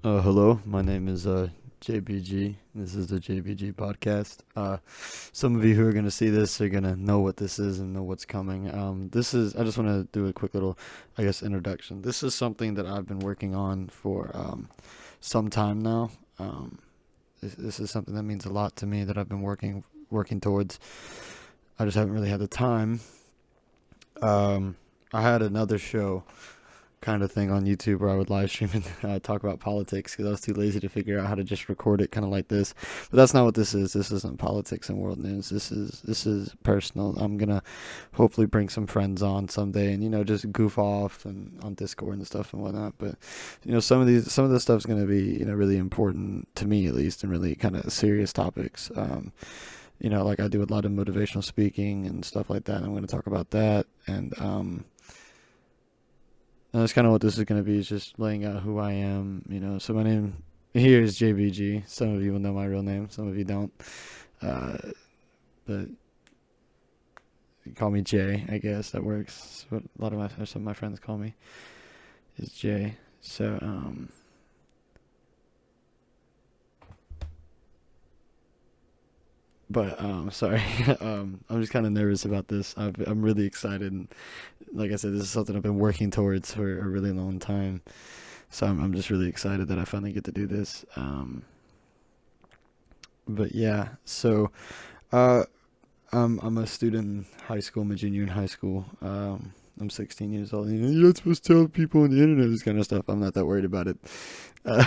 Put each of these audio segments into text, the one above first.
Hello, my name is JBG. This is the JBG podcast. Some of you who are going to see this are going to know what this is and know what's coming. I just want to do a quick little, introduction. This is something that I've been working on for some time now. This is something that means a lot to me that I've been working towards. I just haven't really had the time. I had another show kind of thing on YouTube where I would live stream and talk about politics because I was too lazy to figure out how to just record it kind of like this. But that's not what this is. This isn't politics and world news. This is personal. I'm gonna hopefully bring some friends on someday and just goof off and on Discord and stuff and whatnot. But some of this stuff's gonna be really important to me at least and really kind of serious topics. Like I do a lot of motivational speaking and stuff like that. And I'm gonna talk about that and that's kind of what this is going to be, is just laying out who I am. So my name here is JBG. Some of you will know my real name, some of you don't. Uh, but you call me Jay, I guess. That works. What some of my friends call me is Jay. Sorry. I'm just kind of nervous about this. I'm really excited. And like I said, this is something I've been working towards for a really long time. So I'm just really excited that I finally get to do this. But yeah, so uh, I'm a student in high school. I'm a junior in high school. I'm 16 years old. You're not supposed to tell people on the internet this kind of stuff. I'm not that worried about it. Uh,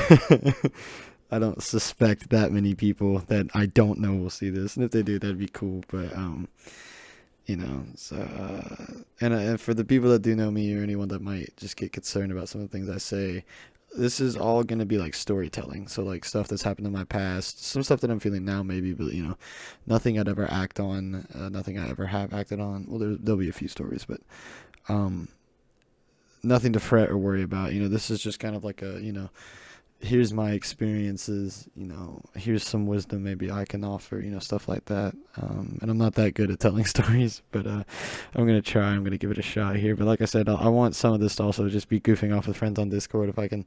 I don't suspect that many people that I don't know will see this, and if they do, that'd be cool. But and for the people that do know me or anyone that might just get concerned about some of the things I say, this is all gonna be like storytelling. So like stuff that's happened in my past, some stuff that I'm feeling now maybe, but nothing I'd ever act on, nothing I ever have acted on. Well, there'll be a few stories, but um, nothing to fret or worry about. This is just kind of like here's my experiences, here's some wisdom maybe I can offer, stuff like that. And I'm not that good at telling stories, but I'm going to try. I'm going to give it a shot here. But like I said, I want some of this to also just be goofing off with friends on Discord. If I can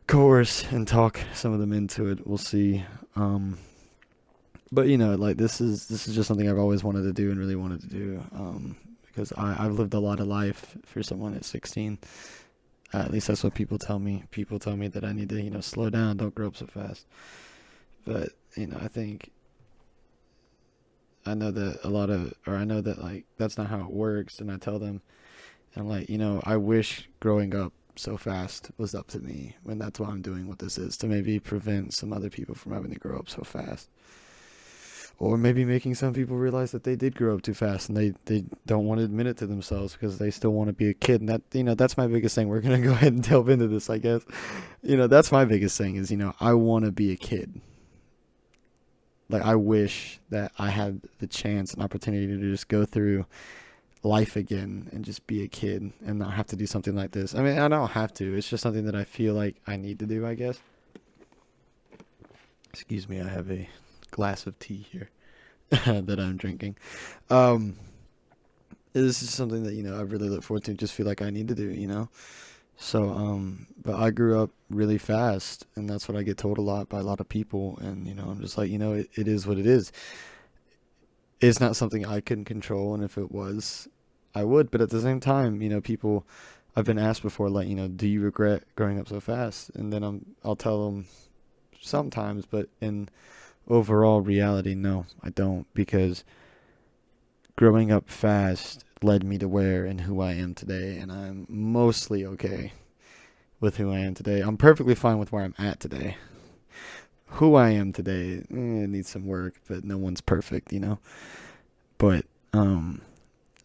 coerce and talk some of them into it, we'll see. But like this is just something I've always wanted to do and really wanted to do. Because I've lived a lot of life for someone at 16. At least that's what people tell me. People tell me that I need to, slow down, don't grow up so fast. But, I think I know that like that's not how it works. And I tell them, and I'm like, I wish growing up so fast was up to me when that's why I'm doing what this is, to maybe prevent some other people from having to grow up so fast. Or maybe making some people realize that they did grow up too fast and they don't want to admit it to themselves because they still want to be a kid. And that's my biggest thing. We're gonna go ahead and delve into this, I guess. That's my biggest thing is, I want to be a kid. Like I wish that I had the chance and opportunity to just go through life again and just be a kid and not have to do something like this. I mean, I don't have to. It's just something that I feel like I need to do, I guess. Excuse me, I have a glass of tea here that I'm drinking. Um, this is something that I really look forward to. Just feel like I need to do. But I grew up really fast, and that's what I get told a lot by a lot of people. And I'm just like, it is what it is. It's not something I can control, and if it was, I would. But at the same time, people I've been asked before, like, do you regret growing up so fast? And then I'll tell them sometimes, but in overall reality, no, I don't, because growing up fast led me to where and who I am today, and I'm mostly okay with who I am today. I'm perfectly fine with where I'm at today. Who I am today needs some work, but no one's perfect. But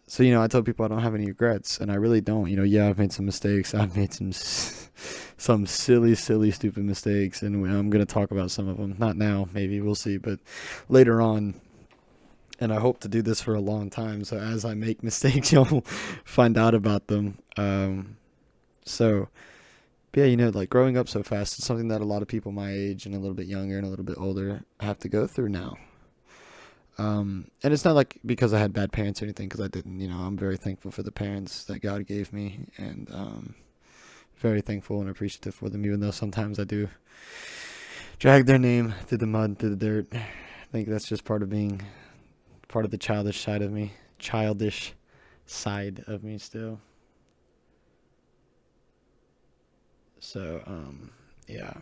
so I tell people I don't have any regrets, and I really don't. Yeah, I've made some mistakes. I've made some silly, silly, stupid mistakes, and I'm gonna talk about some of them. Not now, maybe we'll see, but later on. And I hope to do this for a long time. So as I make mistakes, you'll find out about them. So, but yeah, like growing up so fast, it's something that a lot of people my age and a little bit younger and a little bit older have to go through now. And it's not like because I had bad parents or anything, because I didn't. I'm very thankful for the parents that God gave me, and very thankful and appreciative for them, even though sometimes I do drag their name through the mud, through the dirt. I think that's just part of being part of the childish side of me still. So, yeah,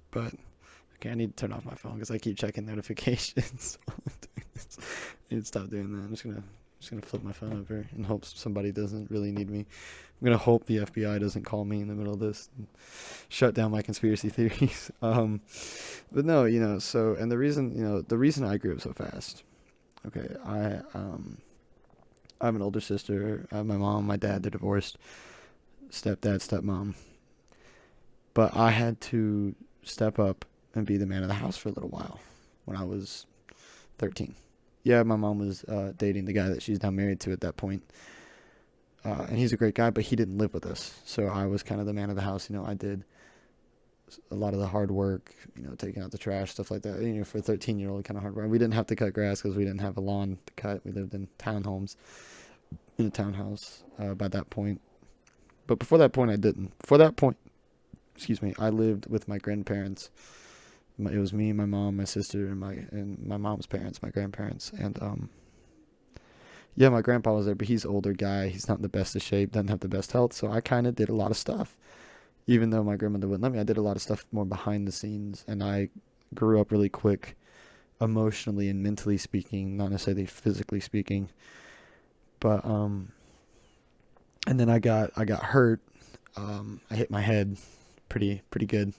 but okay, I need to turn off my phone because I keep checking notifications. while I'm doing this. I need to stop doing that. I'm just gonna flip my phone over and hope somebody doesn't really need me. I'm gonna hope the FBI doesn't call me in the middle of this and shut down my conspiracy theories. But no, so and the reason I grew up so fast. Okay, I have an older sister. I have my mom, my dad. They're divorced. Stepdad, stepmom. But I had to step up and be the man of the house for a little while when I was 13. Yeah, my mom was dating the guy that she's now married to at that point. And he's a great guy, but he didn't live with us. So I was kind of the man of the house. I did a lot of the hard work, taking out the trash, stuff like that. For a 13-year-old, kind of hard work. We didn't have to cut grass because we didn't have a lawn to cut. We lived in townhomes, in a townhouse by that point. But before that point, I didn't. Before that point, excuse me, I lived with my grandparents. It was me, my mom, my sister, and my mom's parents, my grandparents, and yeah, my grandpa was there, but he's an older guy. He's not in the best of shape, doesn't have the best health, so I kind of did a lot of stuff. Even though my grandmother wouldn't let me, I did a lot of stuff more behind the scenes, and I grew up really quick, emotionally and mentally speaking, not necessarily physically speaking. But and then I got hurt. I hit my head pretty good,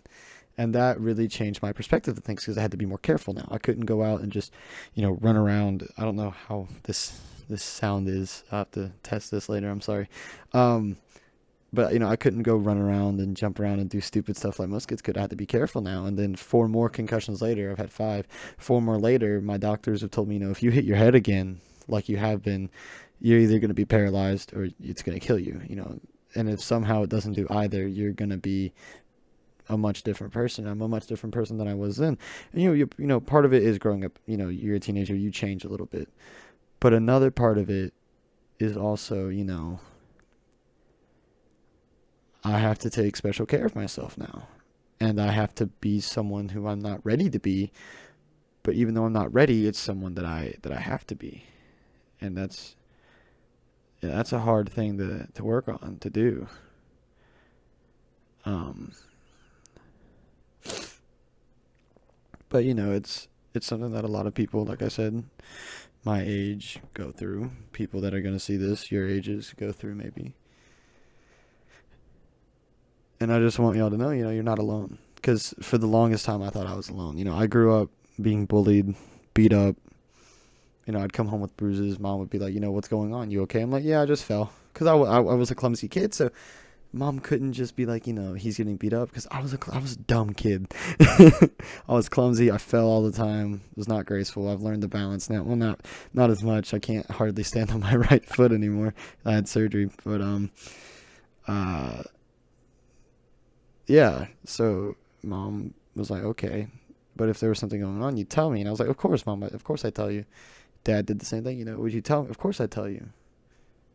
and that really changed my perspective of things because I had to be more careful now. I couldn't go out and just, run around. I don't know how this sound is. I'll have to test this later. I'm sorry. But I couldn't go run around and jump around and do stupid stuff like most kids could. I had to be careful now. And then 4 more concussions later, I've had 5. 4 more later, my doctors have told me, if you hit your head again, like you have been, you're either going to be paralyzed or it's going to kill you. And if somehow it doesn't do either, you're going to be a much different person. I'm a much different person than I was then. And part of it is growing up. You're a teenager, you change a little bit. But another part of it is also, I have to take special care of myself now. And I have to be someone who I'm not ready to be. But even though I'm not ready, it's someone that I have to be. And that's a hard thing to work on, to do. But it's something that a lot of people, like I said, my age go through. People that are going to see this, your ages, go through maybe. And I just want y'all to know, you're not alone. Because for the longest time, I thought I was alone. I grew up being bullied, beat up. I'd come home with bruises. Mom would be like, what's going on? You okay? I'm like, yeah, I just fell. Because I was a clumsy kid, so mom couldn't just be like, he's getting beat up. Because I was a dumb kid. I was clumsy. I fell all the time. Was not graceful. I've learned to balance now. Well, not as much. I can't hardly stand on my right foot anymore. I had surgery. But, yeah. So mom was like, okay. But if there was something going on, you'd tell me. And I was like, of course, mom. Of course I tell you. Dad did the same thing. Would you tell me? Of course I tell you.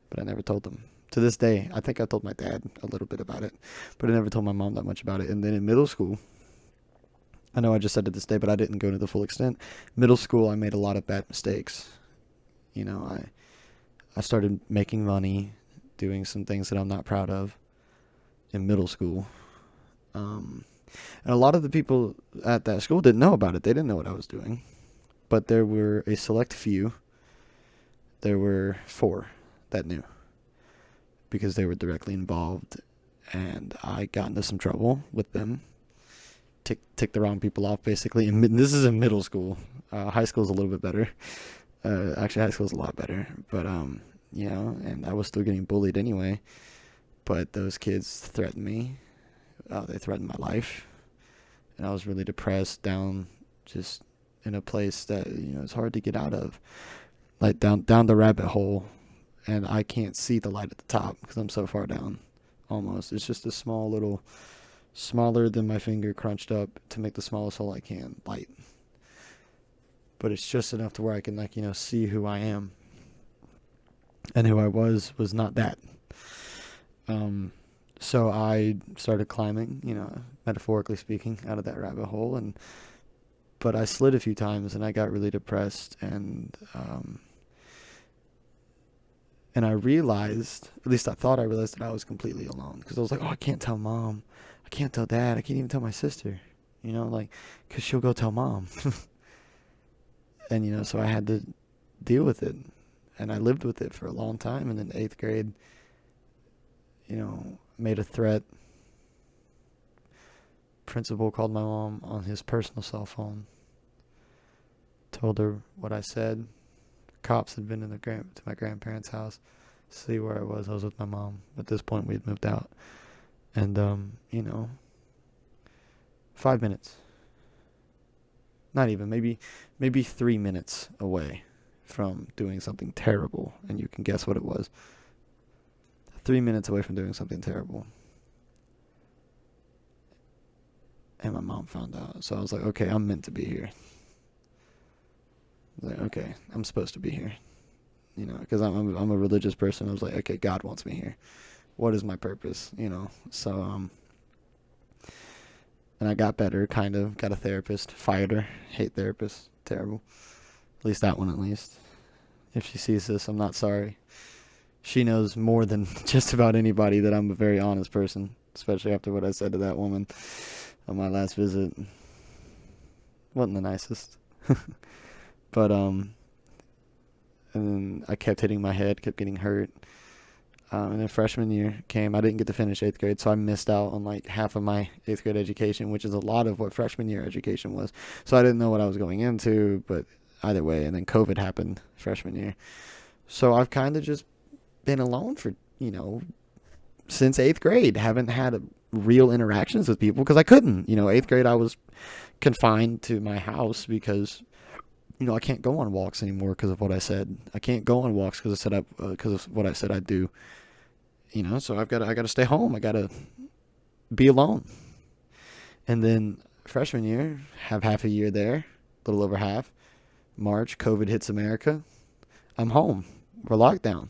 But I never told them. To this day, I think I told my dad a little bit about it, but I never told my mom that much about it. And then in middle school, I know I just said it this day, but I didn't go to the full extent. Middle school, I made a lot of bad mistakes. I started making money, doing some things that I'm not proud of in middle school. And a lot of the people at that school didn't know about it. They didn't know what I was doing. But there were a select few. There were 4 that knew because they were directly involved, and I got into some trouble with them. Ticked the wrong people off, basically. And this is in middle school. High school is a little bit better. Actually, high school is a lot better. But and I was still getting bullied anyway. But those kids threatened me. They threatened my life, and I was really depressed, down, just in a place that it's hard to get out of, like down the rabbit hole, and I can't see the light at the top because I'm so far down. Almost, it's just a small little, smaller than my finger, crunched up to make the smallest hole I can light. But it's just enough to where I can see who I am, and who I was not that. So I started climbing, metaphorically speaking, out of that rabbit hole, but I slid a few times and I got really depressed, and I realized, at least I thought I realized, that I was completely alone, because I was like, oh, I can't tell mom, I can't tell dad, I can't even tell my sister, like, because she'll go tell mom. And so I had to deal with it, and I lived with it for a long time. And in 8th grade, made a threat. Principal called my mom on his personal cell phone, told her what I said. Cops had been to my grandparents' house to see where I was. I was with my mom. At this point, we had moved out. And 5 minutes, not even, maybe 3 minutes away from doing something terrible. And you can guess what it was. 3 minutes away from doing something terrible. And my mom found out. So I was like, okay, I'm meant to be here. I was like, okay, I'm supposed to be here. Because I'm a religious person. I was like, okay, God wants me here. What is my purpose? So and I got better, kind of. Got a therapist. Fired her. Hate therapists. Terrible. At least that one, at least. If she sees this, I'm not sorry. She knows more than just about anybody that I'm a very honest person, especially after what I said to that woman on my last visit. Wasn't the nicest. But and then I kept hitting my head, kept getting hurt. And then freshman year came. I didn't get to finish 8th grade, so I missed out on like half of my 8th grade education, which is a lot of what freshman year education was. So I didn't know what I was going into, but either way. And then COVID happened freshman year. So I've kind of just been alone for, since 8th grade. Haven't had real interactions with people because I couldn't. 8th grade I was confined to my house because I can't go on walks anymore because of what I said. I can't go on walks because of what I said I'd do. So I got to stay home. I got to be alone. And then freshman year, have half a year there, a little over half. March, COVID hits America. I'm home. We're locked down.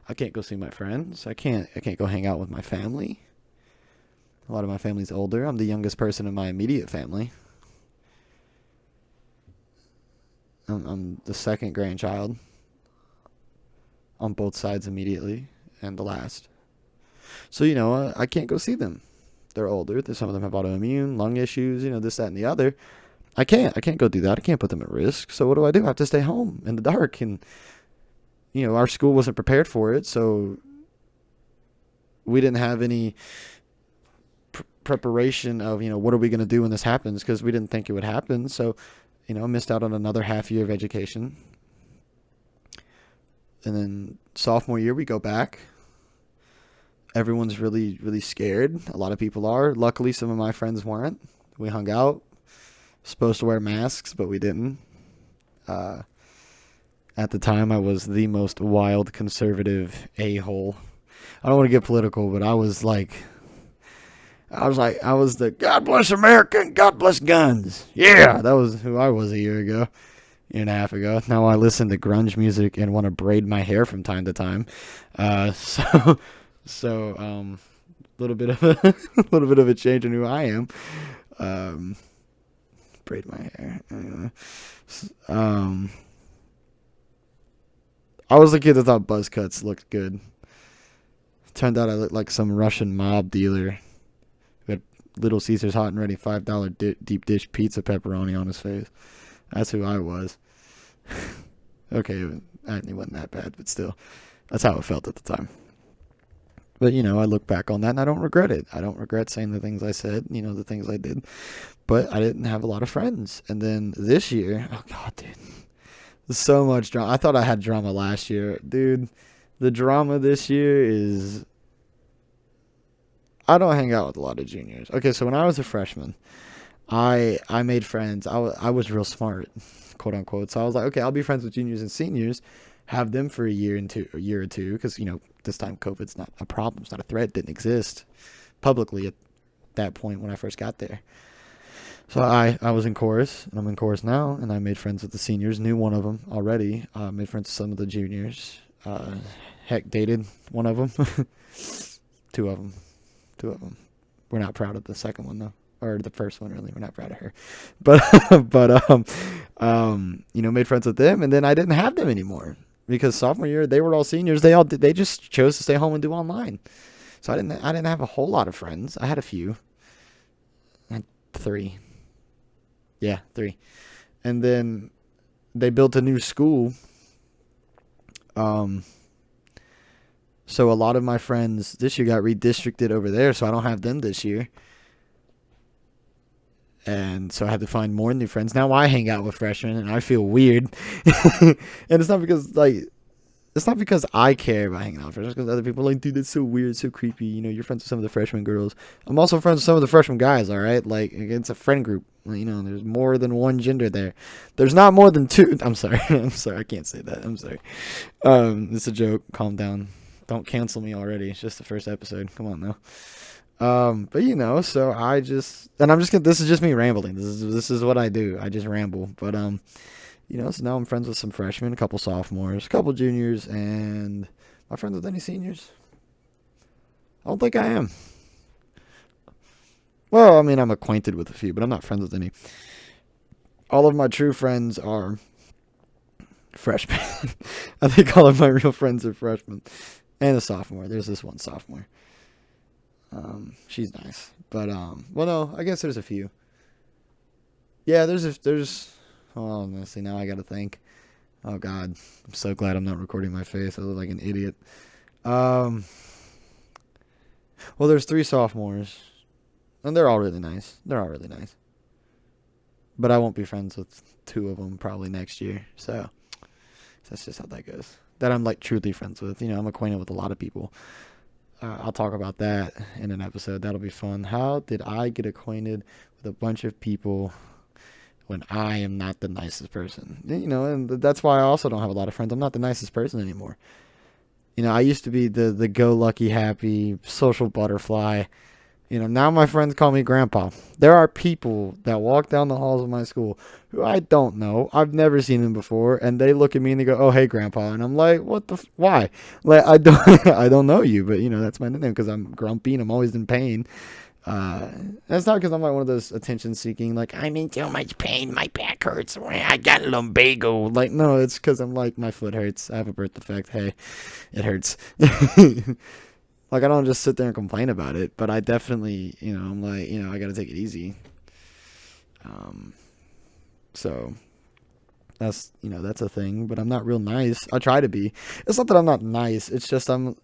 I can't go see my friends. I can't go hang out with my family. A lot of my family's older. I'm the youngest person in my immediate family. I'm the second grandchild on both sides immediately, and the last. So, I can't go see them. They're older. Some of them have autoimmune, lung issues, this, that, and the other. I can't go do that. I can't put them at risk. So what do? I have to stay home in the dark. And, our school wasn't prepared for it. So we didn't have any preparation of, what are we going to do when this happens? Because we didn't think it would happen. So, I missed out on another half year of education. And then sophomore year, we go back. Everyone's really, really scared. A lot of people are. Luckily, some of my friends weren't. We hung out. Supposed to wear masks, but we didn't. At the time, I was the most wild conservative a-hole. I don't want to get political, but I was the God bless America and God bless guns. Yeah, that was who I was a year and a half ago. Now I listen to grunge music and want to braid my hair from time to time. So little bit of a little bit of a change in who I am. Braid my hair. Anyway. I was the kid that thought buzz cuts looked good. Turned out I looked like some Russian mob dealer who had Little Caesars hot and ready $5 deep dish pizza pepperoni on his face. That's who I was. Okay, it wasn't that bad, but still, that's how it felt at the time. But, I look back on that and I don't regret it. I don't regret saying the things I said, the things I did. But I didn't have a lot of friends. And then this year, oh God, dude, there's so much drama. I thought I had drama last year. Dude, the drama this year is, I don't hang out with a lot of juniors. Okay, so when I was a freshman, I made friends. I was real smart, quote unquote. So I was like, okay, I'll be friends with juniors and seniors, have them for a year or two, because this time COVID's not a problem, it's not a threat, it didn't exist publicly at that point when I first got there. So I was in chorus, and I'm in chorus now, and I made friends with the seniors, knew one of them already, made friends with some of the juniors, heck, dated one of them, two of them. 2 of them. We're not proud of the second one though, or the first one really. We're not proud of her, but made friends with them, and then I didn't have them anymore because sophomore year they were all seniors. They just chose to stay home and do online. So I didn't have a whole lot of friends. I had a few. I had 3. Yeah, 3. And then they built a new school. Um, so a lot of my friends this year got redistricted over there, so I don't have them this year. And so I had to find more new friends. Now I hang out with freshmen, and I feel weird. And it's not because I care about hanging out with freshmen. It's because other people are like, dude, that's so weird, so creepy. You're friends with some of the freshman girls. I'm also friends with some of the freshman guys. All right, like it's a friend group. There's more than one gender there. There's not more than 2. I'm sorry. I'm sorry. I can't say that. I'm sorry. It's a joke. Calm down. Don't cancel me already. It's just the first episode. Come on now. But so this is just me rambling. This is what I do. I just ramble. But so now I'm friends with some freshmen, a couple sophomores, a couple juniors, and am I friends with any seniors? I don't think I am. Well, I mean, I'm acquainted with a few, but I'm not friends with any. All of my true friends are freshmen. I think all of my real friends are freshmen. And a sophomore. There's this one sophomore. She's nice. But, well, no, I guess there's a few. Yeah, oh, honestly, now I gotta think. Oh, God. I'm so glad I'm not recording my face. I look like an idiot. Well, there's 3 sophomores. And they're all really nice. But I won't be friends with 2 of them probably next year. So that's just how that goes. That I'm like truly friends with. I'm acquainted with a lot of people. I'll talk about that in an episode. That'll be fun. How did I get acquainted with a bunch of people when I am not the nicest person? And that's why I also don't have a lot of friends. I'm not the nicest person anymore. I used to be the go-lucky, happy, social butterfly. Now my friends call me grandpa. There are people that walk down the halls of my school who I don't know. I've never seen them before, and they look at me and they go, "Oh, hey, grandpa," and I'm like, "What why?" Like I don't, I don't know you, but that's my nickname because I'm grumpy and I'm always in pain. That's not because I'm like one of those attention-seeking, like I'm in so much pain, my back hurts, I got lumbago. Like no, it's because I'm like my foot hurts. I have a birth defect. Hey, it hurts. Like, I don't just sit there and complain about it, but I definitely, I'm like, I got to take it easy. So that's a thing, but I'm not real nice. I try to be. It's not that I'm not nice. It's just I'm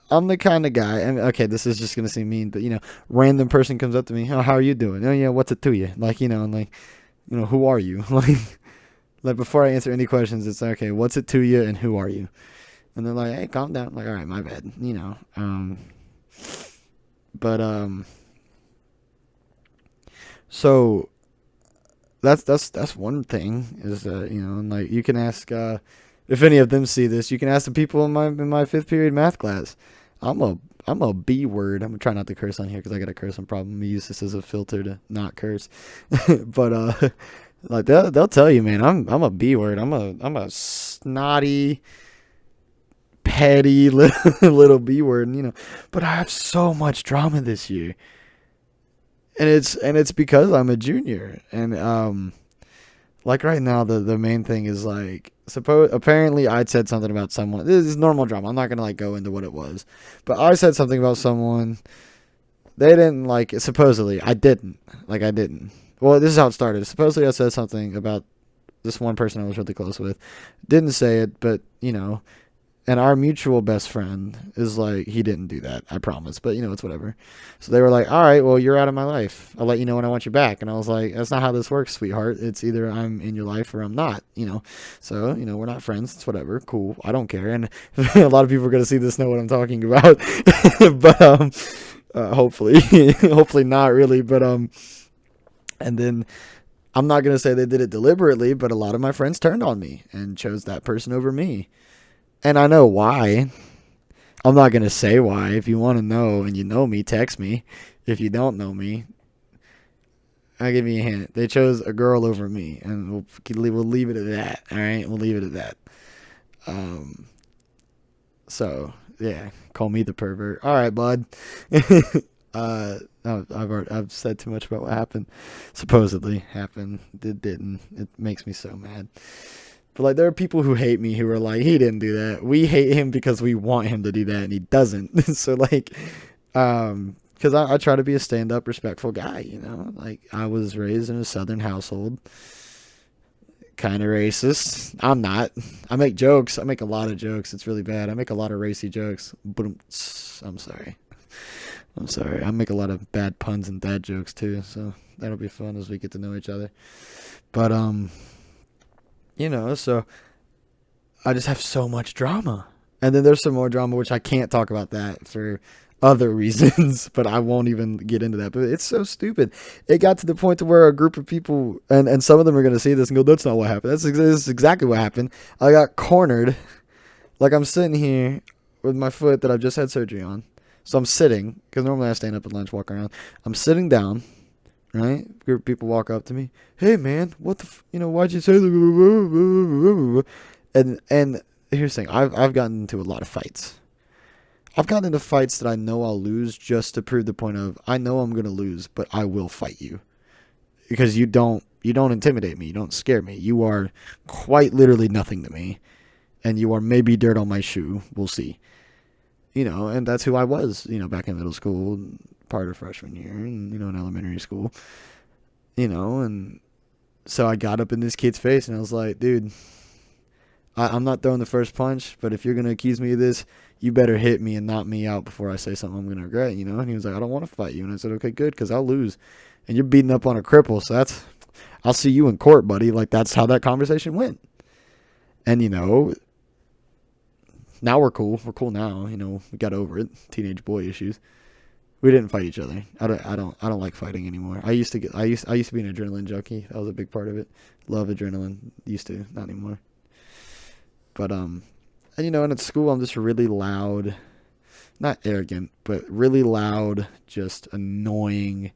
the kind of guy, and okay, this is just going to seem mean, but, random person comes up to me, oh, how are you doing? Oh, yeah, what's it to you? Like, and like, who are you? Like before I answer any questions, it's like, okay, what's it to you and who are you? And they're like, hey, calm down. I'm like, all right, my bad. But so that's one thing is and like you can ask if any of them see this, you can ask the people in my 5th period math class. I'm a B word. I'm gonna try not to curse on here because I got a cursing problem. We use this as a filter to not curse. But like they'll tell you, man, I'm a B word. I'm a snotty, petty little B word, but I have so much drama this year, and it's because I'm a junior, and like right now the main thing is like apparently I'd said something about someone. This is normal drama. I'm not gonna like go into what it was, but I said something about someone. They didn't like it. Supposedly I didn't. Well, this is how it started. Supposedly I said something about this one person I was really close with. Didn't say it, but and our mutual best friend is like, he didn't do that, I promise. But, it's whatever. So they were like, all right, well, you're out of my life. I'll let you know when I want you back. And I was like, that's not how this works, sweetheart. It's either I'm in your life or I'm not, So, we're not friends. It's whatever. Cool. I don't care. And a lot of people are going to see this know what I'm talking about. But hopefully. Hopefully not really. But and then I'm not going to say they did it deliberately, but a lot of my friends turned on me and chose that person over me. And I know why. I'm not going to say why. If you want to know and you know me, text me. If you don't know me, I'll give you a hint. They chose a girl over me. And we'll leave it at that. All right? We'll leave it at that. So, yeah. Call me the pervert. All right, bud. I've said too much about what happened. Supposedly happened. It didn't. It makes me so mad. But like, there are people who hate me who are like, he didn't do that. We hate him because we want him to do that, and he doesn't. So like, because I try to be a stand-up, respectful guy. You know, like I was raised in a Southern household. Kind of racist. I'm not. I make jokes. I make a lot of jokes. It's really bad. I make a lot of racy jokes. But I'm sorry. I'm sorry. I make a lot of bad puns and dad jokes too. So that'll be fun as we get to know each other. But so I just have so much drama. And then there's some more drama which I can't talk about that for other reasons, but I won't even get into that. But it's so stupid. It got to the point to where a group of people, and some of them are going to see this and go, that's not what happened. This is exactly what happened. I got cornered. Like I'm sitting here with my foot that I've just had surgery on. So I'm sitting, because normally I stand up at lunch, walk around. I'm sitting down, right? A group of people walk up to me. Hey man, what the, why'd you say that? And here's the thing. I've gotten into a lot of fights. I've gotten into fights that I know I'll lose just to prove the point of I know I'm gonna lose, but I will fight you because you don't intimidate me, you don't scare me. You are quite literally nothing to me, and you are maybe dirt on my shoe. We'll see. And that's who I was. Back in middle school, part of freshman year, and in elementary school. And so I got up in this kid's face and I was like, dude, I'm not throwing the first punch, but if you're going to accuse me of this, you better hit me and knock me out before I say something I'm going to regret, And he was like, I don't want to fight you. And I said, okay, good, because I'll lose. And you're beating up on a cripple, so I'll see you in court, buddy. Like, that's how that conversation went. And, now we're cool. We're cool now. We got over it. Teenage boy issues. We didn't fight each other. I don't like fighting anymore. I used to be an adrenaline junkie. That was a big part of it. Love adrenaline. Used to, not anymore. But and at school I'm just really loud, not arrogant, but really loud, just annoying.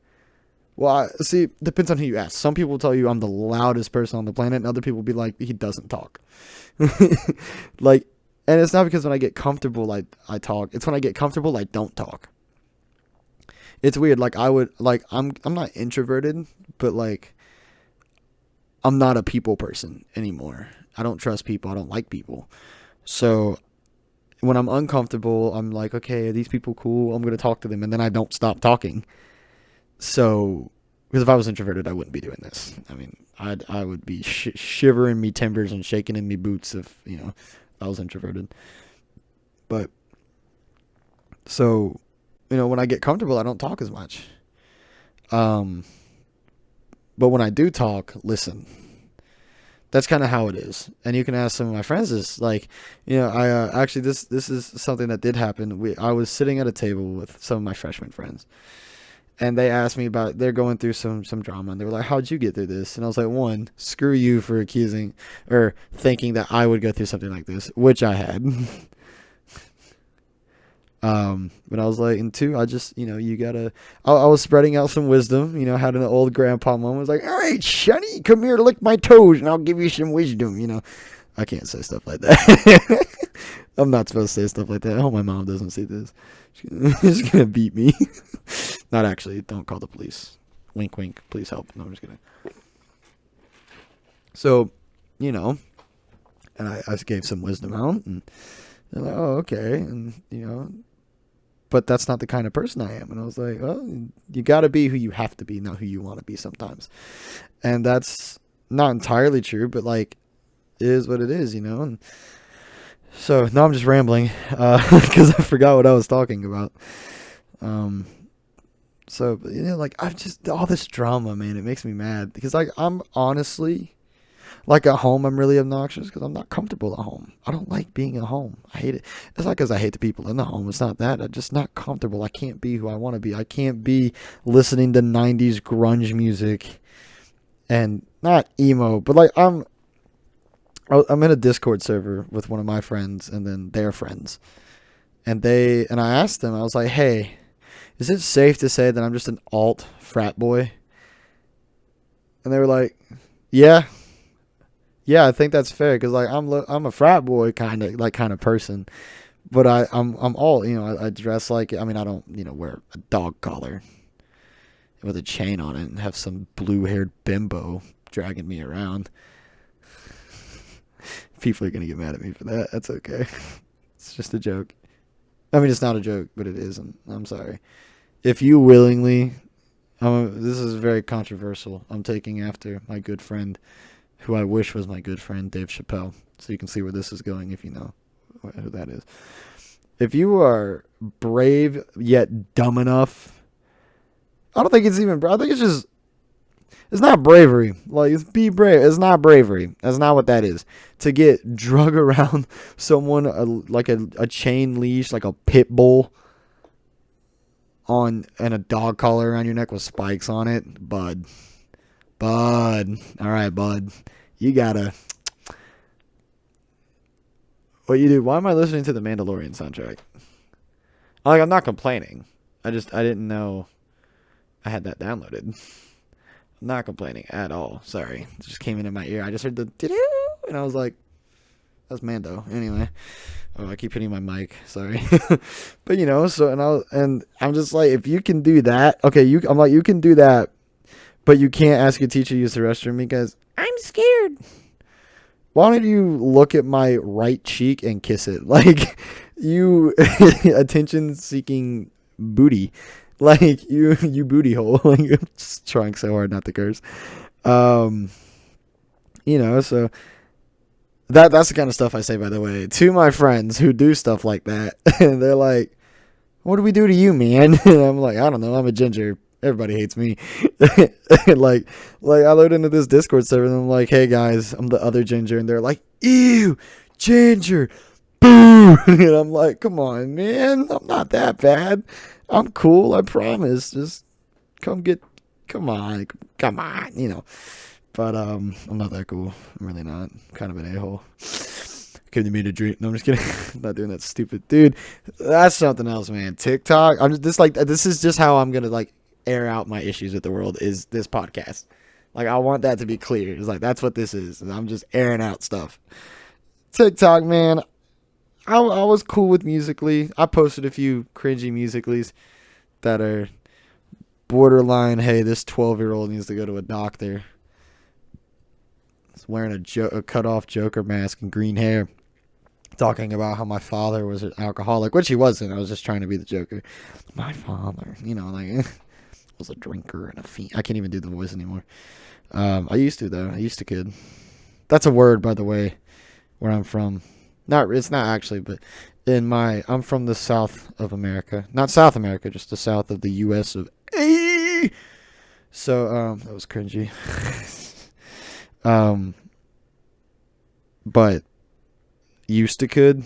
Well, see, depends on who you ask. Some people will tell you I'm the loudest person on the planet, and other people will be like, he doesn't talk. Like, and it's not because when I get comfortable, I talk. It's when I get comfortable, I don't talk. It's weird. Like I'm not introverted, but like I'm not a people person anymore. I don't trust people. I don't like people. So when I'm uncomfortable, I'm like, okay, are these people cool? I'm going to talk to them. And then I don't stop talking. So, because if I was introverted, I wouldn't be doing this. I mean, I would be shivering me timbers and shaking in me boots if I was introverted. But, so, when I get comfortable, I don't talk as much. But when I do talk, listen. That's kind of how it is. And you can ask some of my friends this. Like, I actually, this is something that did happen. I was sitting at a table with some of my freshman friends. And they asked me about, they're going through some drama. And they were like, how'd you get through this? And I was like, one, screw you for accusing or thinking that I would go through something like this, which I had. But I was like, and two, I just, you gotta, I was spreading out some wisdom, had an old grandpa moment. I was like, all right, Shunny, come here, lick my toes and I'll give you some wisdom, I can't say stuff like that. I'm not supposed to say stuff like that. I hope my mom doesn't see this. She's gonna beat me. Not actually, don't call the police. Wink, wink, please help. No, I'm just kidding. So, and I gave some wisdom out and they're like, oh, okay. And, but that's not the kind of person I am. And I was like, well, you got to be who you have to be, not who you want to be sometimes. And that's not entirely true, but like, it is what it is, And so now I'm just rambling because I forgot what I was talking about. So, like, I've just, all this drama, man, it makes me mad because like, I'm honestly, like at home, I'm really obnoxious because I'm not comfortable at home. I don't like being at home. I hate it. It's not because I hate the people in the home. It's not that. I'm just not comfortable. I can't be who I want to be. I can't be listening to 90s grunge music and not emo, but like I'm in a Discord server with one of my friends and then their friends. And I asked them, I was like, hey, is it safe to say that I'm just an alt frat boy? And they were like, yeah. Yeah, I think that's fair because like I'm a frat boy kind of person, But I'm all, I dress like, I mean, I don't, wear a dog collar with a chain on it and have some blue-haired bimbo dragging me around. People are gonna get mad at me for that. That's okay. It's just a joke. I mean, it's not a joke, but it is. I'm sorry. If you willingly, this is very controversial. I'm taking after my good friend, who I wish was my good friend, Dave Chappelle. So you can see where this is going if you know who that is. If you are brave yet dumb enough, I don't think it's even. I think it's just. It's not bravery. Like, it's be brave. It's not bravery. That's not what that is. To get drug around someone like a chain leash, like a pit bull, on and a dog collar around your neck with spikes on it, bud. Bud. All right, bud. You gotta. What you do? Why am I listening to the Mandalorian soundtrack? Like, I'm not complaining. I didn't know I had that downloaded. I'm not complaining at all. Sorry. It just came into my ear. I just heard the doo, and I was like, that's Mando. Anyway. Oh, I keep hitting my mic. Sorry. But so and I'm just like, if you can do that, okay, I'm like, you can do that, but you can't ask your teacher to use the restroom because I'm scared. Why don't you look at my right cheek and kiss it? Like, you attention seeking booty. Like, you booty hole. Like, I'm just trying so hard not to curse. Um, so that's the kind of stuff I say, by the way, to my friends who do stuff like that. And they're like, what do we do to you, man? And I'm like, I don't know. I'm a ginger. Everybody hates me. like, I load into this Discord server and I'm like, hey guys, I'm the other ginger. And they're like, ew, ginger, boo. And I'm like, come on, man. I'm not that bad. I'm cool. I promise. Just come come on. But I'm not that cool. I'm really not. I'm kind of an a-hole. Give me to drink. No, I'm just kidding. I'm not doing that stupid, dude. That's something else, man. TikTok. I'm just like, this is just how I'm gonna like air out my issues with the world. Is this podcast? Like, I want that to be clear. It's like, that's what this is, and I'm just airing out stuff. TikTok, man. I was cool with Musically. I posted a few cringy Musicallys that are borderline. Hey, this 12-year-old needs to go to a doctor. He's wearing a cut-off Joker mask and green hair, talking about how my father was an alcoholic, which he wasn't. I was just trying to be the Joker. My father, like, was a drinker and a fiend. I can't even do the voice anymore. I used to, though. I used to, kid. That's a word, by the way, where I'm from. It's not actually, but I'm from the South of America. Not South America, just the South of the U.S. of A. So, that was cringy. But used to could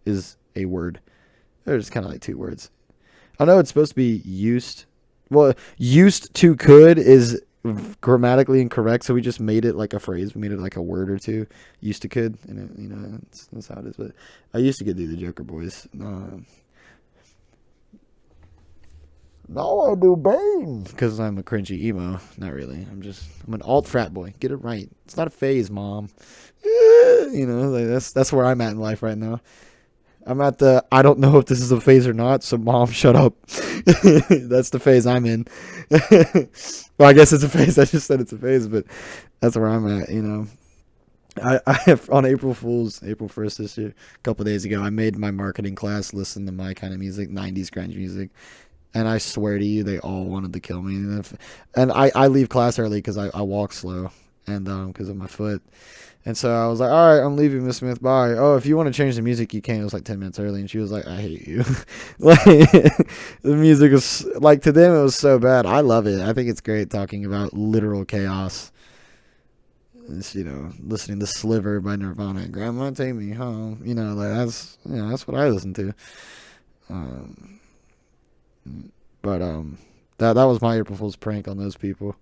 is a word. There's kind of like two words. I know it's supposed to be used. Well, used to could is grammatically incorrect, so we just made it like a phrase. We made it like a word or two. Used to could, and that's how it is. But I used to could do the Joker boys. Now I do Bane because I'm a cringy emo. Not really. I'm an alt frat boy. Get it right. It's not a phase, mom. Like that's where I'm at in life right now. I'm at the I don't know if this is a phase or not, so mom, shut up. That's the phase I'm in. Well, I guess it's a phase. I just said it's a phase, but that's where I'm at. I have on April 1st this year, a couple of days ago, I made my marketing class listen to my kind of music, 90s grunge music. And I swear to you, they all wanted to kill me. And I leave class early because I walk slow and because of my foot. And so I was like, all right, I'm leaving, Miss Smith. Bye. Oh, if you want to change the music, you can. It was like 10 minutes early. And she was like, I hate you. Like, the music was, like, to them, it was so bad. I love it. I think it's great talking about literal chaos. It's, listening to Sliver by Nirvana. Grandma, take me home. That's what I listen to. But that was my April Fool's prank on those people.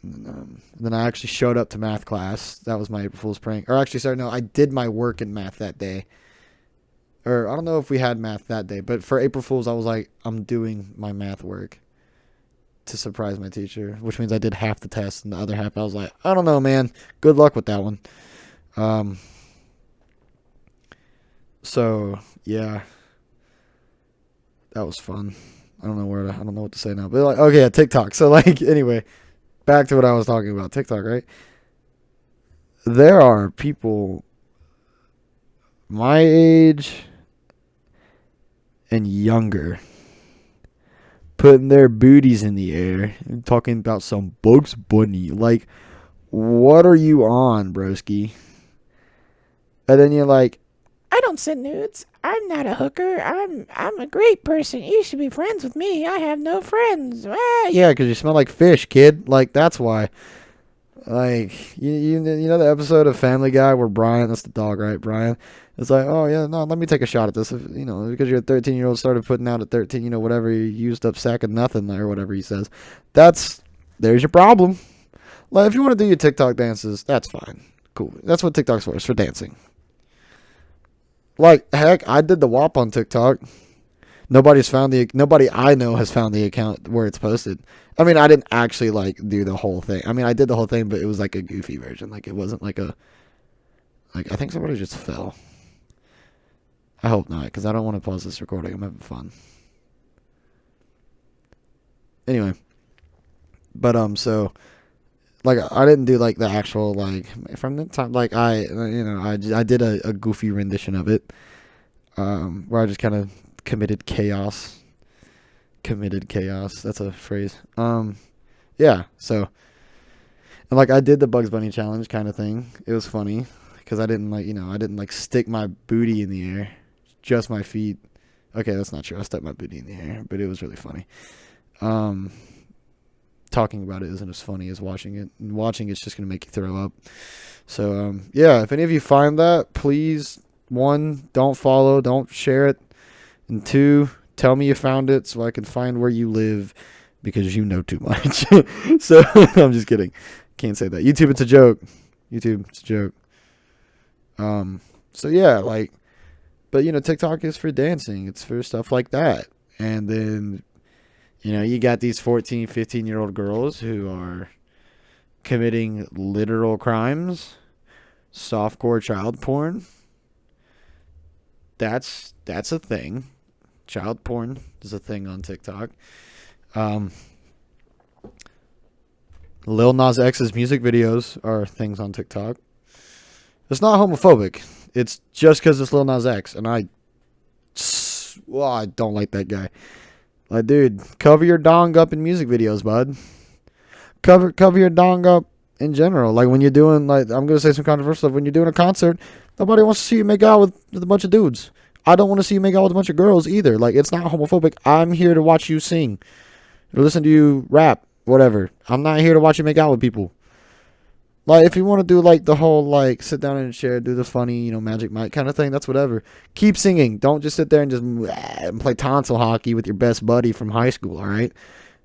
And then I actually showed up to math class. That was my April Fool's prank. Or actually, sorry, no, I did my work in math that day. Or I don't know if we had math that day, but for April Fool's, I was like, I'm doing my math work to surprise my teacher, which means I did half the test, and the other half I was like, I don't know, man. Good luck with that one. So yeah, that was fun. I don't know what to say now. But like, okay, yeah, TikTok. So like, anyway, back to what I was talking about. TikTok, right? There are people my age and younger putting their booties in the air and talking about some Bugs Bunny. Like, what are you on, broski? And then you're like, I don't send nudes. I'm not a hooker. I'm a great person. You should be friends with me. I have no friends. Ah, yeah, because you smell like fish, kid. Like, that's why. Like, you know the episode of Family Guy where Brian, that's the dog, right? Brian, it's like, oh yeah, no, let me take a shot at this. If, because you're a 13-year-old started putting out at 13, whatever, you used up sack of nothing or whatever he says. There's your problem. Like, if you want to do your TikTok dances, that's fine. Cool. That's what TikTok's for. It's for dancing. Like, heck, I did the WAP on TikTok. Nobody I know has found the account where it's posted. I mean, I didn't actually like do the whole thing. I mean, I did the whole thing, but it was like a goofy version. Like, it wasn't like I think somebody just fell. I hope not, because I don't want to pause this recording. I'm having fun. Anyway, but so like I didn't do like the actual like from the time like I did a goofy rendition of it, where I just kind of committed chaos. Committed chaos. That's a phrase. Yeah. So and like I did the Bugs Bunny challenge kind of thing. It was funny because I didn't like stick my booty in the air, just my feet. Okay, that's not true. I stuck my booty in the air, but it was really funny. Um, Talking about it isn't as funny as watching it. And watching it's just gonna make you throw up. So yeah, if any of you find that, please, one, don't follow, don't share it, and two, tell me you found it so I can find where you live because you know too much. So I'm just kidding. Can't say that. YouTube, it's a joke. YouTube, it's a joke. So yeah, like, but TikTok is for dancing. It's for stuff like that. And then, you got these 14, 15-year-old girls who are committing literal crimes, softcore child porn. That's a thing. Child porn is a thing on TikTok. Um, Lil Nas X's music videos are things on TikTok. It's not homophobic. It's just because it's Lil Nas X, and I don't like that guy. Like, dude, cover your dong up in music videos, bud. Cover your dong up in general. Like when you're doing I'm gonna say some controversial stuff. When you're doing a concert, nobody wants to see you make out with a bunch of dudes. I don't want to see you make out with a bunch of girls either. Like, it's not homophobic. I'm here to watch you sing, or listen to you rap, whatever. I'm not here to watch you make out with people. Like, if you want to do like the whole like sit down and share, do the funny, Magic Mike kind of thing, that's whatever. Keep singing. Don't just sit there and just play tonsil hockey with your best buddy from high school. All right,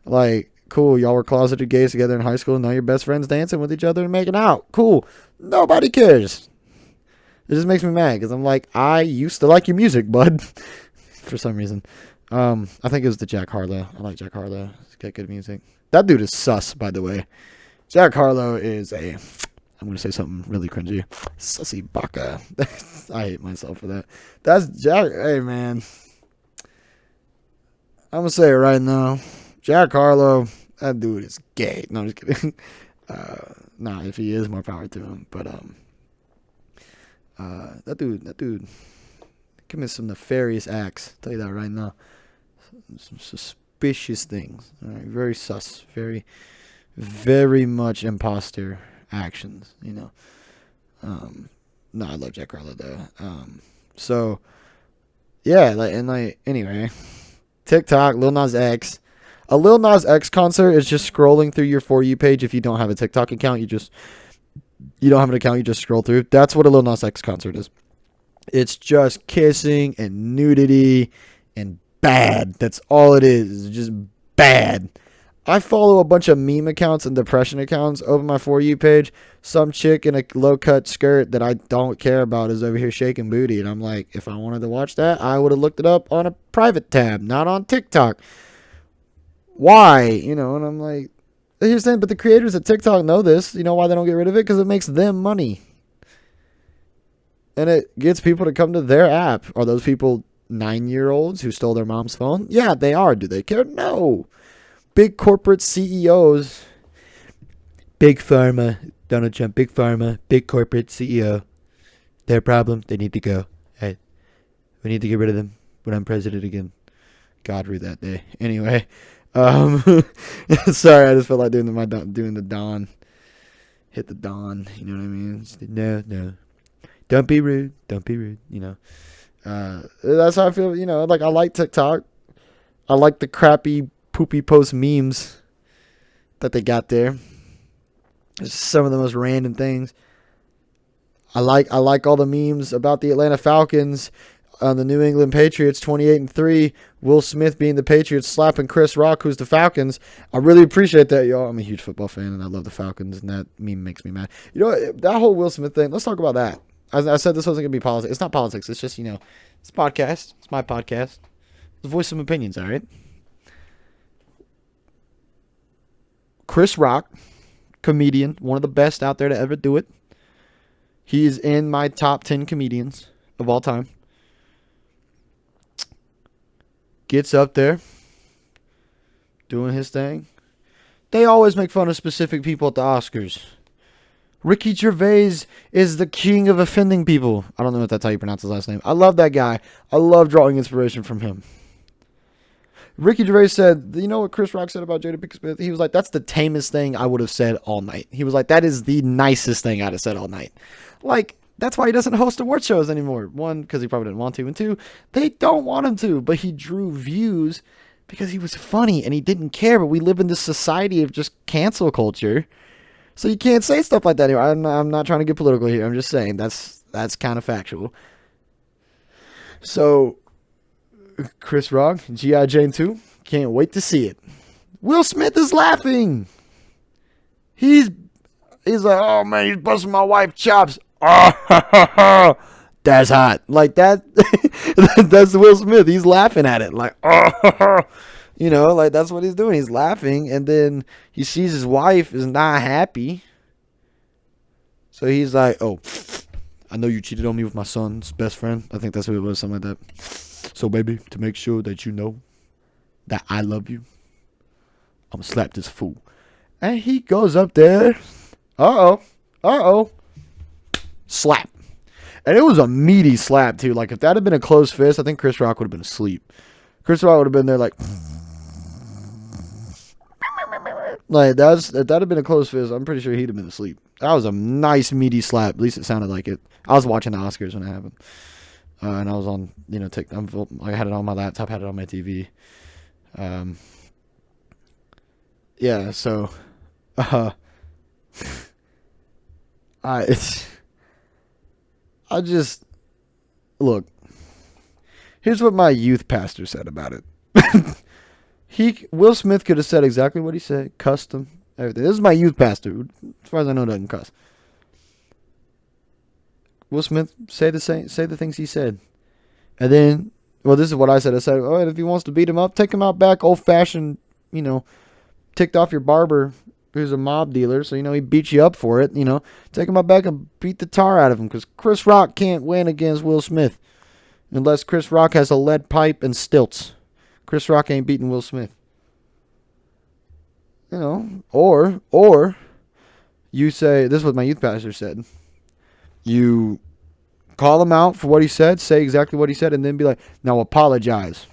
like, cool. Y'all were closeted gays together in high school. And now you're best friends dancing with each other and making out. Cool. Nobody cares. It just makes me mad because I'm like, I used to like your music, bud, for some reason. I think it was the Jack Harlow. I like Jack Harlow. He's got good music. That dude is sus, by the way. Jack Harlow is I'm going to say something really cringy. Sussy baka. I hate myself for that. That's Jack. Hey, man. I'm going to say it right now. Jack Harlow, that dude is gay. No, I'm just kidding. Nah, if he is, more power to him. But, that dude commits some nefarious acts. I'll tell you that right now. Some suspicious things. All right, very sus. Very, very much imposter actions. No, I love Jack Harlow though. So yeah, anyway, TikTok, Lil Nas X. A Lil Nas X concert is just scrolling through your For You page. If you don't have a TikTok account, you don't have an account, you just scroll through. That's what a Lil Nas X concert is. It's just kissing and nudity and bad. That's all it is. It's just bad. I follow a bunch of meme accounts and depression accounts over my For You page. Some chick in a low cut skirt that I don't care about is over here shaking booty. And I'm like, if I wanted to watch that, I would have looked it up on a private tab, not on TikTok. Why? And I'm like, here's the thing, but the creators of TikTok know this. You know why they don't get rid of it? Because it makes them money. and it gets people to come to their app. Are those people 9-year-olds who stole their mom's phone? Yeah, they are. Do they care? No. Big corporate CEOs. Big pharma. Donald Trump, big pharma, big corporate CEO. Their problem, they need to go. Hey, we need to get rid of them when I'm president again. God rue that day. Anyway, sorry, I just felt like doing the Don. Hit the Don, you know what I mean? No. Don't be rude. Don't be rude, you know. That's how I feel, you know, like I like TikTok. I like the crappy poopy post memes that they got there. It's some of the most random things. I like all the memes about the Atlanta Falcons on the New England Patriots 28-3. Will Smith being the Patriots slapping Chris Rock, who's the Falcons. I really appreciate that, y'all. I'm a huge football fan and I love the Falcons, and that meme makes me mad. You know what? That whole Will Smith thing. Let's talk about that. I said this wasn't gonna be politics. It's not politics. It's just, you know, it's a podcast. It's my podcast. It's voice some opinions. All right. Chris Rock, comedian, one of the best out there to ever do it. He is in my top 10 comedians of all time. Gets up there, doing his thing. They always make fun of specific people at the Oscars. Ricky Gervais is the king of offending people. I don't know if that's how you pronounce his last name. I love that guy. I love drawing inspiration from him. Ricky Gervais said, you know what Chris Rock said about Jada Pinkett Smith? He was like, that's the tamest thing I would have said all night. He was like, that is the nicest thing I'd have said all night. Like, that's why he doesn't host award shows anymore. One, because he probably didn't want to. And two, they don't want him to. But he drew views because he was funny and he didn't care. But we live in this society of just cancel culture. So you can't say stuff like that anymore. I'm not trying to get political here. I'm just saying that's kind of factual. So Chris Rock, G.I. Jane 2, can't wait to see it. Will Smith is laughing. He's like, oh man, he's busting my wife's chops. Oh, that's hot. Like that. That's Will Smith. He's laughing at it. Like, oh, you know, like that's what he's doing. He's laughing, and then he sees his wife is not happy. So he's like, oh, I know you cheated on me with my son's best friend. I think that's what it was, something like that. So, baby, to make sure that you know that I love you, I'm going to slap this fool. And he goes up there. Uh-oh. Slap. And it was a meaty slap, too. Like, if that had been a closed fist, I think Chris Rock would have been asleep. Chris Rock would have been there like... Like, if that had been a closed fist, I'm pretty sure he'd have been asleep. That was a nice, meaty slap. At least it sounded like it. I was watching the Oscars when it happened. And I was on, you know, I had it on my laptop, had it on my TV. Yeah, so, look, here's what my youth pastor said about it. Will Smith could have said exactly what he said, cussed him, everything. This is my youth pastor, who, as far as I know, doesn't cuss. Will Smith say the things he said. And then, well, this is what I said. I said, oh, and if he wants to beat him up, take him out back, old-fashioned, you know, ticked off your barber who's a mob dealer, so, you know, he beat you up for it, you know. Take him out back and beat the tar out of him, because Chris Rock can't win against Will Smith unless Chris Rock has a lead pipe and stilts. Chris Rock ain't beating Will Smith. You know, or you say, this is what my youth pastor said. You call him out for what he said, say exactly what he said, and then be like, now apologize.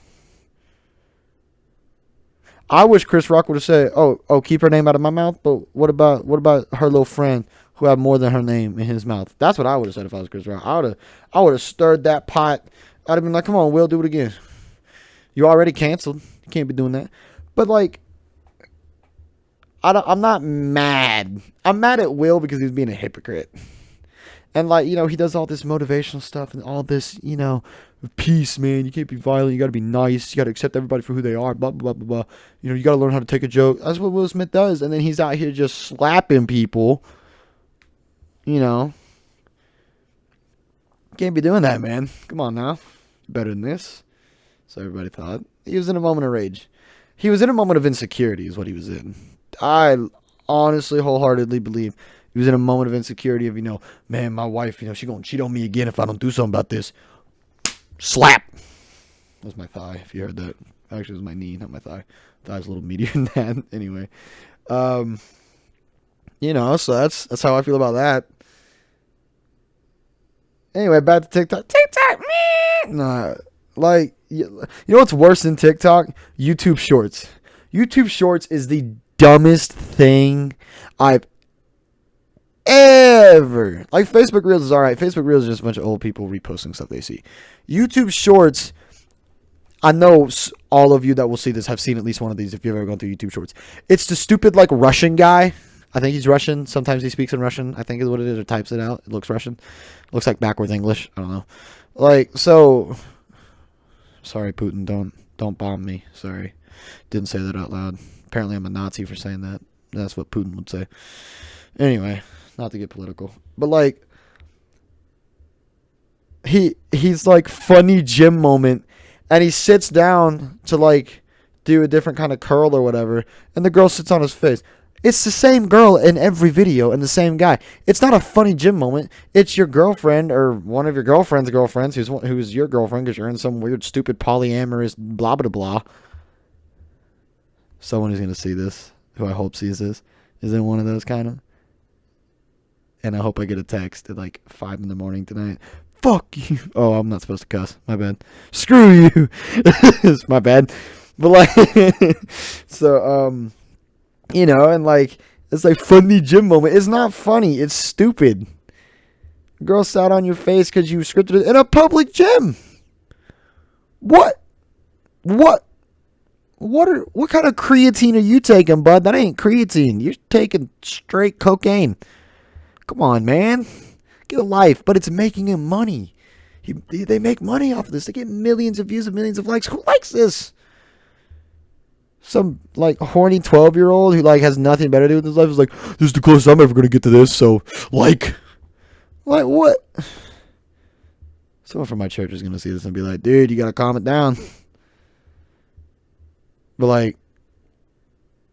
I wish Chris Rock would have said, oh, keep her name out of my mouth, but what about her little friend who had more than her name in his mouth? That's what I would have said if I was Chris Rock. I would have stirred that pot. I'd have been like, come on, Will, do it again. You're already canceled. You can't be doing that. But, like, I'm not mad. I'm mad at Will because he's being a hypocrite. And, like, you know, he does all this motivational stuff and all this, you know, peace, man. You can't be violent. You got to be nice. You got to accept everybody for who they are, blah, blah, blah, blah, blah. You know, you got to learn how to take a joke. That's what Will Smith does. And then he's out here just slapping people. You know. Can't be doing that, man. Come on now. Better than this. So everybody thought. He was in a moment of rage. He was in a moment of insecurity is what he was in. I honestly, wholeheartedly believe he He was in a moment of insecurity of, man, my wife, she gonna cheat on me again if I don't do something about this. Slap. That was my thigh, if you heard that. Actually, it was my knee, not my thigh. Thigh's a little meatier than that. Anyway. So that's how I feel about that. Anyway, back to TikTok. TikTok, man! Nah, like, you know what's worse than TikTok? YouTube Shorts. YouTube Shorts is the dumbest thing I've ever. Like, Facebook Reels is alright. Facebook Reels is just a bunch of old people reposting stuff they see. YouTube Shorts, I know all of you that will see this have seen at least one of these if you've ever gone through YouTube Shorts. It's the stupid, like, Russian guy. I think he's Russian. Sometimes he speaks in Russian, I think is what it is, or types it out. It looks Russian. It looks like backwards English. I don't know. Like, so... Sorry, Putin. Don't bomb me. Sorry. Didn't say that out loud. Apparently I'm a Nazi for saying that. That's what Putin would say. Anyway, not to get political. But, like... He's like, funny gym moment. And he sits down to, like, do a different kind of curl or whatever. And the girl sits on his face. It's the same girl in every video and the same guy. It's not a funny gym moment. It's your girlfriend or one of your girlfriend's girlfriends who's your girlfriend because you're in some weird, stupid, polyamorous blah, blah, blah. Someone who's going to see this, who I hope sees this, is in one of those kind of. And I hope I get a text at like 5 in the morning tonight. Fuck you. Oh, I'm not supposed to cuss. My bad. Screw you. It's my bad. But like, so, and like, it's like funny gym moment. It's not funny. It's stupid. Girl sat on your face because you scripted it in a public gym. What kind of creatine are you taking, bud? That ain't creatine. You're taking straight cocaine. Come on, man. Get a life. But it's making him money. They make money off of this. They get millions of views and millions of likes. Who likes this? Some, like, horny 12-year-old who, like, has nothing better to do with his life is like, this is the closest I'm ever going to get to this, so, like, what? Someone from my church is going to see this and be like, dude, you got to calm it down. But, like,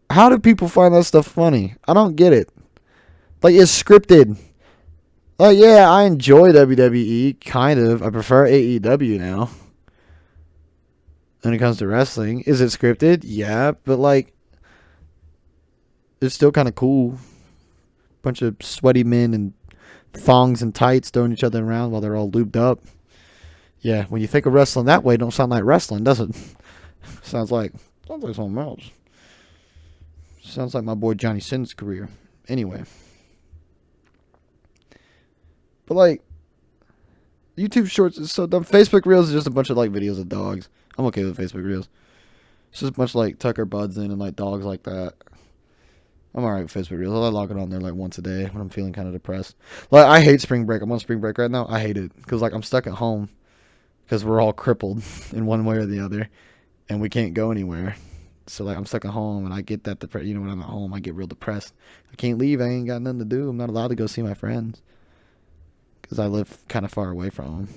how do people find that stuff funny? I don't get it. Like, it's scripted. Like, yeah, I enjoy WWE, kind of. I prefer AEW now. When it comes to wrestling, is it scripted? Yeah, but like, it's still kind of cool. Bunch of sweaty men in thongs and tights throwing each other around while they're all lubed up. Yeah, when you think of wrestling that way, it don't sound like wrestling, does it? Sounds like something else. Sounds like my boy Johnny Sin's career. Anyway, but like, YouTube Shorts is so dumb. Facebook Reels is just a bunch of like videos of dogs. I'm okay with Facebook Reels. It's just a bunch of like Tucker Buds in and like dogs like that. I'm alright with Facebook Reels. I log it on there like once a day when I'm feeling kind of depressed. Like, I hate spring break. I'm on spring break right now. I hate it because like I'm stuck at home because we're all crippled in one way or the other, and we can't go anywhere. So like I'm stuck at home, and I get that when I'm at home, I get real depressed. I can't leave. I ain't got nothing to do. I'm not allowed to go see my friends because I live kind of far away from them.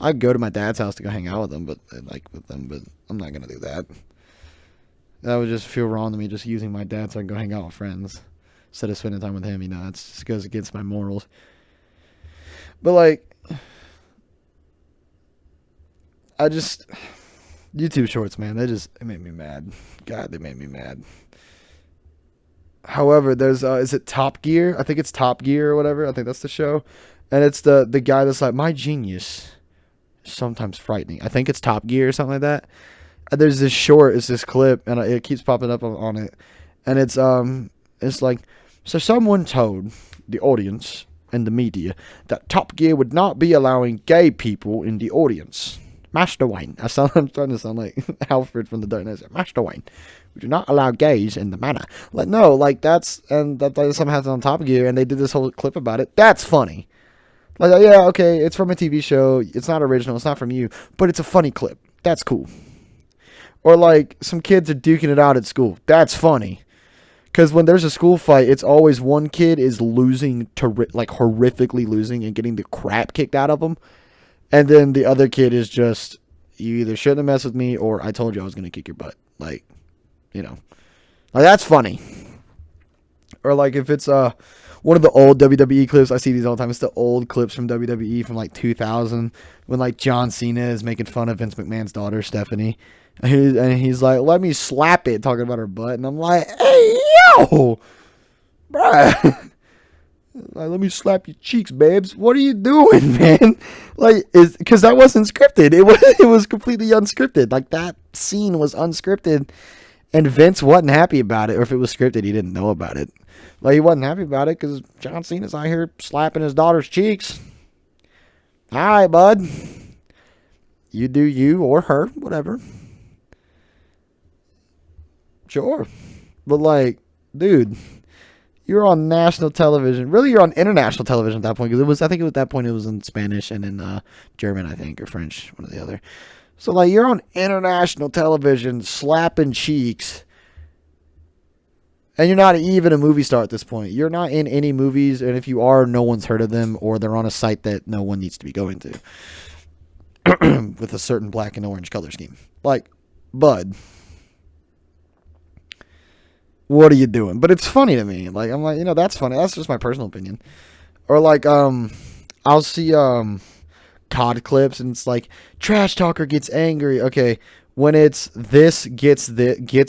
I'd go to my dad's house to go hang out with them, but I'm not gonna do that. That would just feel wrong to me, just using my dad so I can go hang out with friends instead of spending time with him. It just goes against my morals. But like, YouTube Shorts, man, they made me mad. God, they made me mad. However, there's is it Top Gear? I think it's Top Gear or whatever. I think that's the show, and it's the guy that's like, my genius. Sometimes frightening. I think it's Top Gear or something like that. And there's this short, it's this clip, and it keeps popping up on it, and it's like, so someone told the audience and the media that Top Gear would not be allowing gay people in the audience. Master Wayne. I'm starting to sound like Alfred from the Dark Knight. Master Wayne, we do not allow gays in the manor. Like, no, like that somehow happens on Top Gear, and they did this whole clip about it. That's funny. Like, yeah, okay, it's from a TV show. It's not original. It's not from you. But it's a funny clip. That's cool. Or, like, some kids are duking it out at school. That's funny. Because when there's a school fight, it's always one kid is losing, like, horrifically losing and getting the crap kicked out of them. And then the other kid is just, you either shouldn't have messed with me or I told you I was going to kick your butt. Like, Like, that's funny. Or, like, if it's, one of the old WWE clips. I see these all the time. It's the old clips from WWE from like 2000 when like John Cena is making fun of Vince McMahon's daughter Stephanie, and he's like, "Let me slap it," talking about her butt, and I'm like, "Hey yo, bruh." Like, let me slap your cheeks, babes. What are you doing, man? Like, because that wasn't scripted. It was completely unscripted. Like, that scene was unscripted, and Vince wasn't happy about it. Or if it was scripted, he didn't know about it. Like, he wasn't happy about it because John Cena's out here slapping his daughter's cheeks. All right, bud. You do you or her, whatever. Sure, but like, dude. You're on national television. Really, you're on international television at that point because I think it was at that point it was in Spanish and in German, I think, or French, one or the other. So like, you're on international television slapping cheeks, and you're not even a movie star at this point. You're not in any movies, and if you are, no one's heard of them, or they're on a site that no one needs to be going to with a certain black and orange color scheme. Like, bud. What are you doing? But it's funny to me. Like, I'm like, that's funny. That's just my personal opinion. Or like, I'll see COD clips and it's like trash talker gets angry. Okay, when it's this gets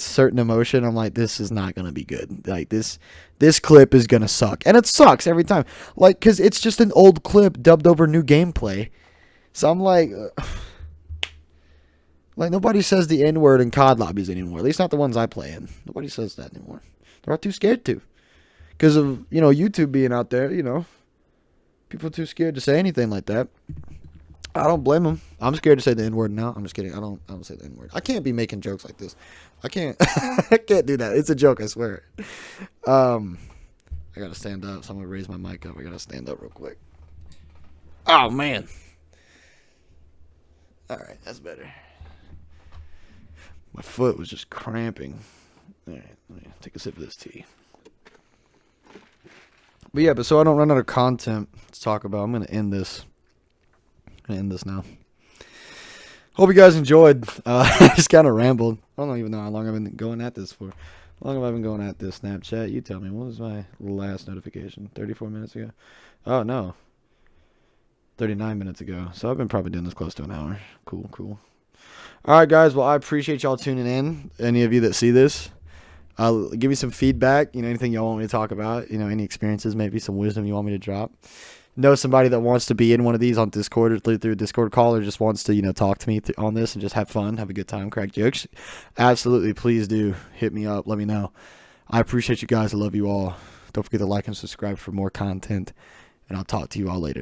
certain emotion, I'm like, this is not gonna be good. Like this clip is gonna suck, and it sucks every time. Like, cause it's just an old clip dubbed over new gameplay. So I'm like. Like, nobody says the N-word in COD lobbies anymore. At least not the ones I play in. Nobody says that anymore. They're all too scared to. Because of, YouTube being out there, People are too scared to say anything like that. I don't blame them. I'm scared to say the N-word now. I'm just kidding. I don't say the N-word. I can't be making jokes like this. I can't. I can't do that. It's a joke, I swear. I got to stand up, so I'm going to raise my mic up. I got to stand up real quick. Oh, man. All right, that's better. My foot was just cramping. All right, let me take a sip of this tea. But yeah, so I don't run out of content to talk about. I'm going to end this. Now. Hope you guys enjoyed. I just kind of rambled. I don't even know how long I've been going at this for. How long have I been going at this Snapchat? You tell me. What was my last notification? 34 minutes ago? Oh, no. 39 minutes ago. So I've been probably doing this close to an hour. Cool. All right, guys. Well, I appreciate y'all tuning in. Any of you that see this, give me some feedback. Anything y'all want me to talk about. Any experiences, maybe some wisdom you want me to drop. Know somebody that wants to be in one of these on Discord or through a Discord call, or just wants to, talk to me on this and just have fun, have a good time, crack jokes. Absolutely, please do hit me up. Let me know. I appreciate you guys. I love you all. Don't forget to like and subscribe for more content, and I'll talk to you all later.